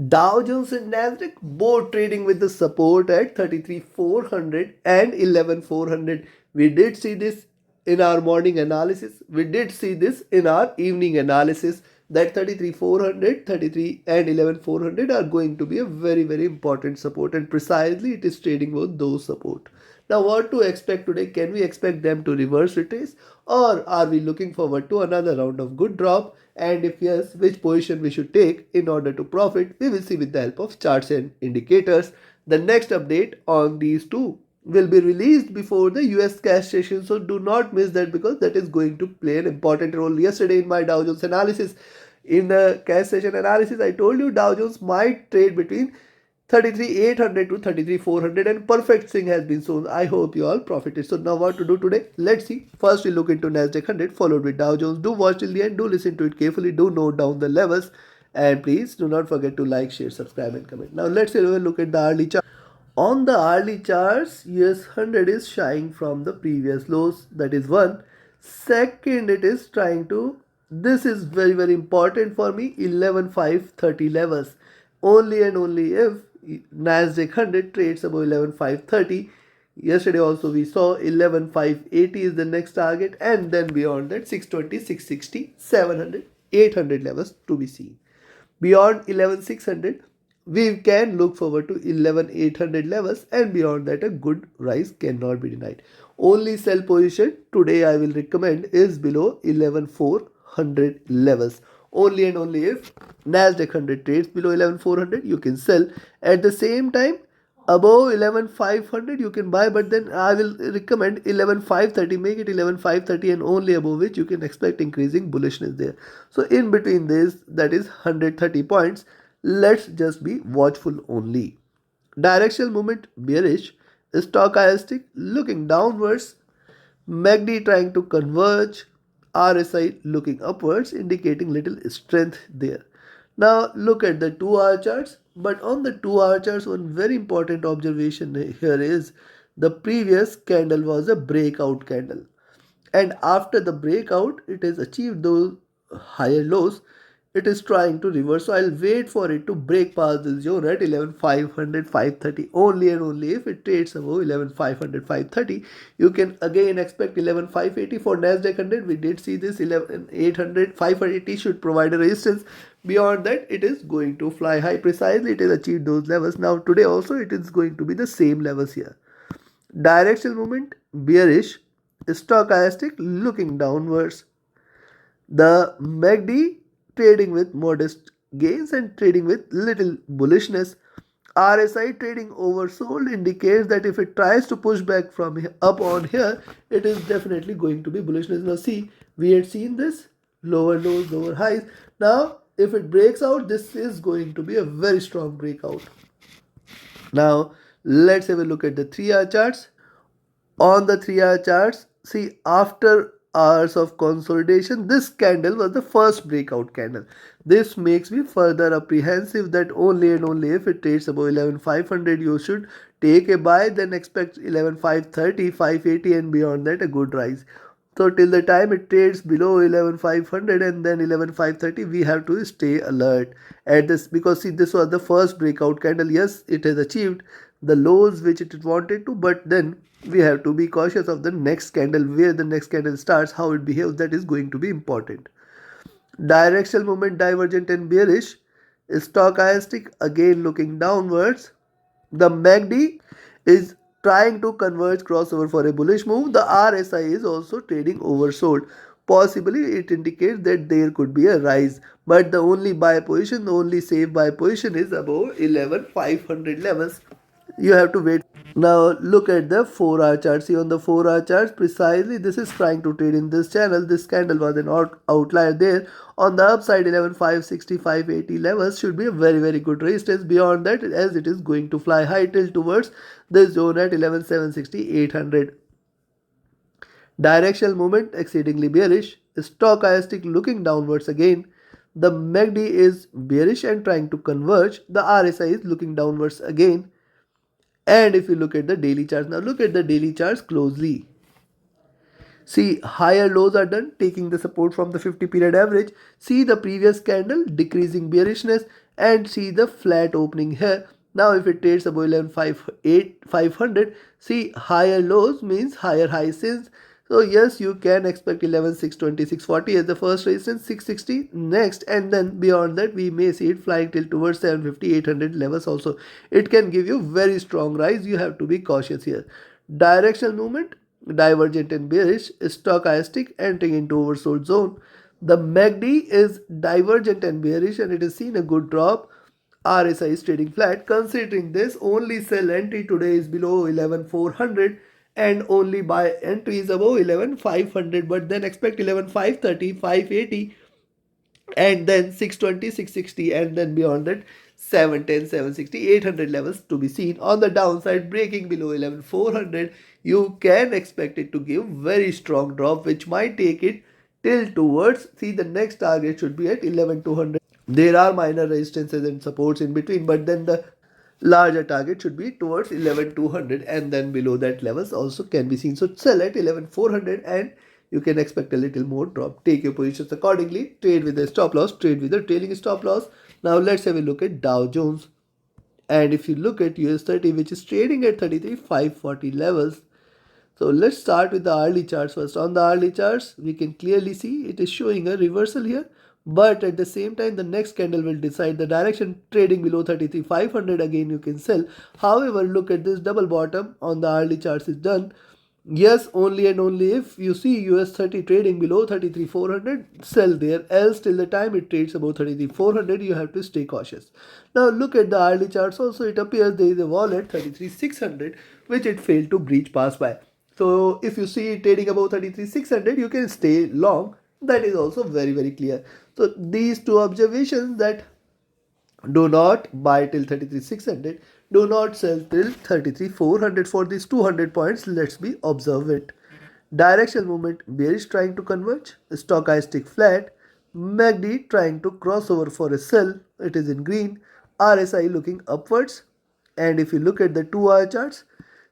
Dow Jones and Nasdaq both trading with the support at 33,400 and 11,400. We did see this in our morning analysis. We did see this in our evening analysis that 33,400, 33 and 11,400 are going to be a very important support, and precisely it is trading with those support. Now what to expect today? Can we expect them to reverse retrace, or are we looking forward to another round of good drop? And if yes, which position we should take in order to profit? We will see with the help of charts and indicators. The next update on these two will be released before the US cash session, so do not miss that because that is going to play an important role. Yesterday in my Dow Jones analysis, in the cash session analysis, I told you Dow Jones might trade between 33,800 to 33,400, and perfect thing has been shown. I hope you all profited. So now what to do today? Let's see. First we look into NASDAQ100 followed with Dow Jones. Do watch till the end. Do listen to it carefully. Do note down the levels. And please do not forget to like, share, subscribe and comment. Now let's have a look at the hourly chart. On the hourly charts, US100 is shying from the previous lows. That is one. Second, it is trying to, this is very important for me, 11,530 levels. Only and only if NASDAQ 100 trades above 11,530. Yesterday also we saw 11,580 is the next target, and then beyond that 620, 660, 700, 800 levels to be seen. Beyond 11,600 we can look forward to 11,800 levels, and beyond that a good rise cannot be denied. Only sell position today I will recommend is below 11,400 levels. Only and only if NASDAQ 100 trades below 11,400 you can sell. At the same time, above 11,500 you can buy, but then I will recommend 11,530. Make it 11,530 and only above which you can expect increasing bullishness there. So in between this, that is 130 points, let's just be watchful only. Directional movement bearish, stochastic looking downwards, MACD trying to converge, RSI looking upwards, indicating little strength there. Now look at the 2-hour charts. But on the 2-hour charts, one very important observation here is the previous candle was a breakout candle. And after the breakout, it has achieved those higher lows. It is trying to reverse. So I'll wait for it to break past this zone at 11,500, 530. Only and only if it trades above 11,500, 530. You can again expect 11,580 for NASDAQ 100. We did see this 11,800, 580 should provide a resistance. Beyond that, it is going to fly high. Precisely, it has achieved those levels. Now today also it is going to be the same levels here. Directional movement bearish, stochastic looking downwards. The MACD trading with modest gains and trading with little bullishness. RSI trading oversold indicates that if it tries to push back from up on here, it is definitely going to be bullishness. Now see, we had seen this lower lows, lower highs. Now if it breaks out, this is going to be a very strong breakout. Now let's have a look at the 3-hour charts. On the 3-hour charts, see, after hours of consolidation, this candle was the first breakout candle. This makes me further apprehensive that only and only if it trades above 11,500 you should take a buy, then expect 11,530, 580 and beyond that a good rise. So till the time it trades below 11,500 and then 11,530, we have to stay alert at this, because see, this was the first breakout candle. Yes, it has achieved the lows which it wanted to, but then we have to be cautious of the next candle, where the next candle starts, how it behaves. That is going to be important. Directional movement divergent and bearish, stochastic again looking downwards. The MACD is trying to converge crossover for a bullish move. The RSI is also trading oversold. Possibly it indicates that there could be a rise, but the only buy position, the only safe buy position is above 11,500 levels. You have to wait. Now look at the 4-hour chart. See, on the 4-hour chart, precisely this is trying to trade in this channel. This candle was an outlier there. On the upside, 11,560, 580 levels should be a very good resistance. Beyond that, as it is going to fly high till towards this zone at 11,760, 800. Directional movement exceedingly bearish. Stochastic looking downwards again. The MACD is bearish and trying to converge. The RSI is looking downwards again. And if you look at the daily charts, now look at the daily charts closely. See, higher lows are done, taking the support from the 50 period average. See the previous candle, decreasing bearishness, and see the flat opening here. Now, if it trades above 11,500, see higher lows means higher highs since. So, yes, you can expect 11,620, 640 as the first resistance, 660 next, and then beyond that, we may see it flying till towards 750, 800 levels also. It can give you very strong rise. You have to be cautious here. Directional movement, divergent and bearish, stochastic entering into oversold zone. The MACD is divergent and bearish and it has seen a good drop. RSI is trading flat. Considering this, only sell entry today is below 11,400 and only buy entry is above 11,500, but then expect 11,530, 580 and then 620, 660 and then beyond that 710, 760, 800 levels to be seen. On the downside, breaking below 11,400, you can expect it to give very strong drop which might take it till towards, see, the next target should be at 11,200. There are minor resistances and supports in between, but then the larger target should be towards 11,200 and then below that levels also can be seen. So sell at 11,400 and you can expect a little more drop. Take your positions accordingly. Trade with a stop loss, trade with a trailing stop loss. Now let's have a look at Dow Jones. And if you look at US30, which is trading at 33,540 levels. So let's start with the hourly charts first. On the hourly charts, we can clearly see it is showing a reversal here. But at the same time, the next candle will decide the direction. Trading below 33,500, again you can sell. However, look at this double bottom on the hourly charts is done. Yes, only and only if you see US30 trading below 33,400, sell there. Else, till the time it trades above 33,400, you have to stay cautious. Now, look at the hourly charts also. It appears there is a wall at 33,600, which it failed to breach pass by. So, if you see it trading above 33,600, you can stay long. That is also very, very clear. So, these two observations, that do not buy till 33,600, do not sell till 33,400. For these 200 points, let's be observe it. Directional movement, bearish trying to converge, stochastic flat, MACD trying to cross over for a sell, it is in green, RSI looking upwards. And if you look at the 2-hour charts,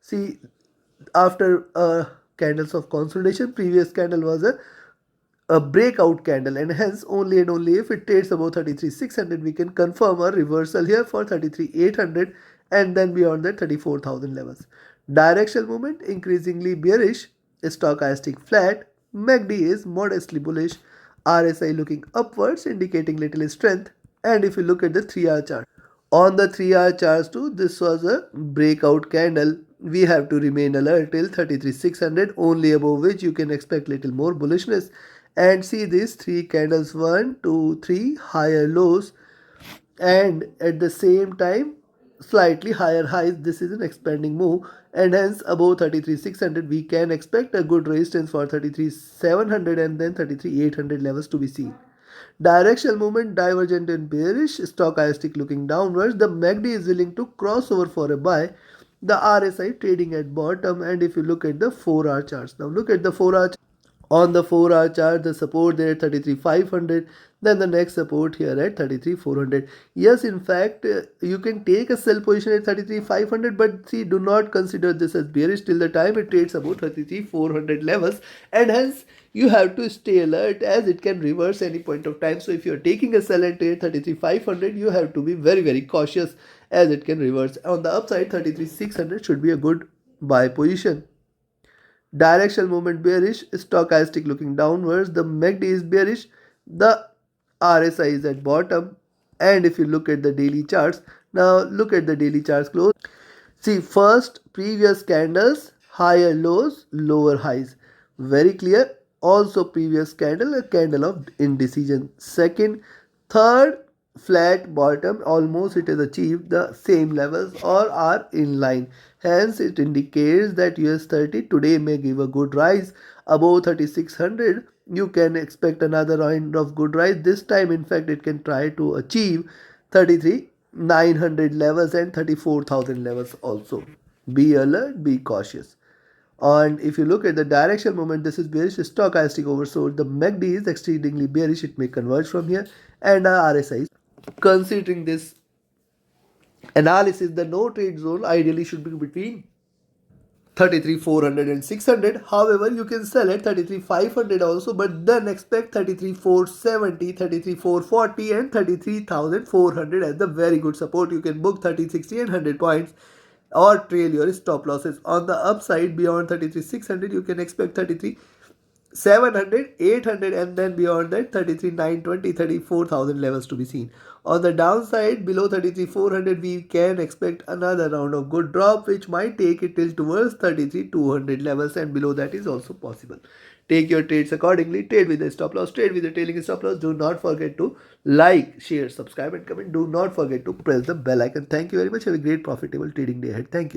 see, after candles of consolidation, previous candle was a breakout candle, and hence only and only if it trades above 33,600, we can confirm a reversal here for 33,800 and then beyond that 34,000 levels. Directional movement increasingly bearish, stochastic flat, MACD is modestly bullish, RSI looking upwards indicating little strength. And if you look at the 3-hour chart, on the 3-hour charts too, this was a breakout candle. We have to remain alert till 33,600, only above which you can expect little more bullishness. And see these 3 candles, 1, 2, 3 higher lows, and at the same time slightly higher highs. This is an expanding move, and hence above 33,600 we can expect a good resistance for 33,700 and then 33,800 levels to be seen. Directional movement, divergent and bearish, stochastic looking downwards. The MACD is willing to cross over for a buy. The RSI trading at bottom. And if you look at the 4-hour charts, now look at the 4-hour. On the 4-hour chart, the support there at 33,500, then the next support here at 33,400. Yes, in fact, you can take a sell position at 33,500, but see, do not consider this as bearish till the time it trades about 33,400 levels, and hence you have to stay alert as it can reverse any point of time. So if you are taking a sell at 33,500, you have to be very, very cautious as it can reverse. On the upside, 33,600 should be a good buy position. Directional movement bearish, stochastic looking downwards, the MACD is bearish, the RSI is at bottom. And if you look at the daily charts, now look at the daily charts close. See, first previous candles, higher lows, lower highs, very clear. Also previous candle, a candle of indecision. Second, third, flat bottom, almost it has achieved the same levels or are in line. Hence it indicates that US30 today may give a good rise above 3600. You can expect another round of good rise. This time in fact it can try to achieve 33,900 levels and 34,000 levels also. Be alert, be cautious. And if you look at the directional movement, this is bearish, stochastic oversold. The MACD is exceedingly bearish, it may converge from here, and our RSI is. Considering this analysis, the no trade zone ideally should be between 33,400 and 600. However, you can sell at 33,500 also, but then expect 33,470, 33,440 and 33,400 as the very good support. You can book 30, 60 and 100 points or trail your stop losses. On the upside, beyond 33,600, you can expect 33,700, 800 and then beyond that 33,920, 34,000 levels to be seen. On the downside, below 33,400, we can expect another round of good drop which might take it till towards 33,200 levels, and below that is also possible. Take your trades accordingly. Trade with a stop loss, trade with a trailing stop loss. Do not forget to like, share, subscribe and comment. Do not forget to press the bell icon. Thank you very much. Have a great profitable trading day ahead. Thank you.